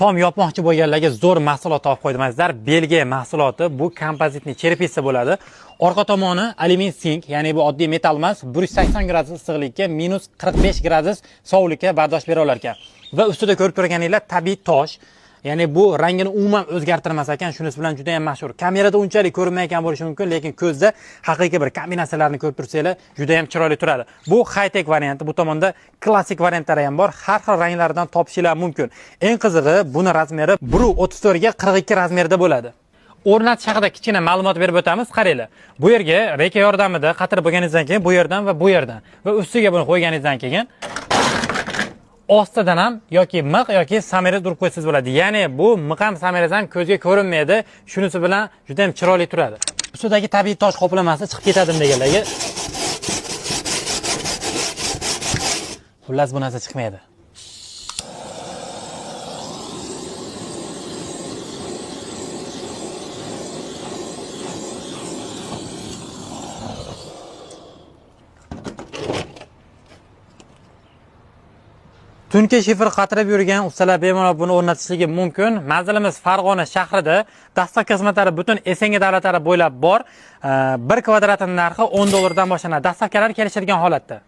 tom yopmoqchi bo'lganlarga zo'r mahsulot topib qo'ydim azizlar. Belgiya mahsuloti bu kompozitli cherepisa bo'ladi. Orqa tomoni alyumin sink, ya'ni bu oddiy metall emas, 180 gradus issiqlikka -45 gradus sovuqlikka bardosh bera olar ekan. Va ustida ko'rib turganinglar tabiiy tosh. Ya'ni bu rangini umuman o'zgartirmas ekan, shunisi bilan juda ham mashhur. Kamerada unchalik ko'rinmayotgan bo'lishi mumkin, lekin ko'zda haqiqiy bir kombinatsiyalarni ko'rib tursanglar, juda ham chiroyli turadi. Bu high-tech varianti, bu tomonda klassik variantlari ham bor. Har xil ranglardan topishinglar mumkin. Eng qizig'i, buni razmeri 1.34 ga 42 razmerda bo'ladi. O'rnatish haqida kichkina ma'lumot berib o'tamiz. Qaranglar. Bu yerga reka yordamida qatirib bo'lganingizdan keyin bu yerdan va bu yerdan va ustiga buni qo'yganingizdan keyin ostidan ham yoki miq yoki samolyot urib qo'ysangiz bo'ladi. Ya'ni bu miq ham samolyot ham ko'zga ko'rinmaydi. Shunisi bilan juda ham chiroyli turadi. Ustidagi tabiiy tosh qoplamasi chiqib ketadimi deganlarga. Xullas bu narsa chiqmaydi. Tunki shifr qatirib yurgan ustalar bemalol buni o'rnatishligi mumkin. Manzilimiz Farg'ona shahrida. Dastlabki xizmatlari butun SNG davlatlari bo'ylab bor. 1 kvadratining narxi $10 dan boshlanadi. Dastlabkilar kelishadigan holatda.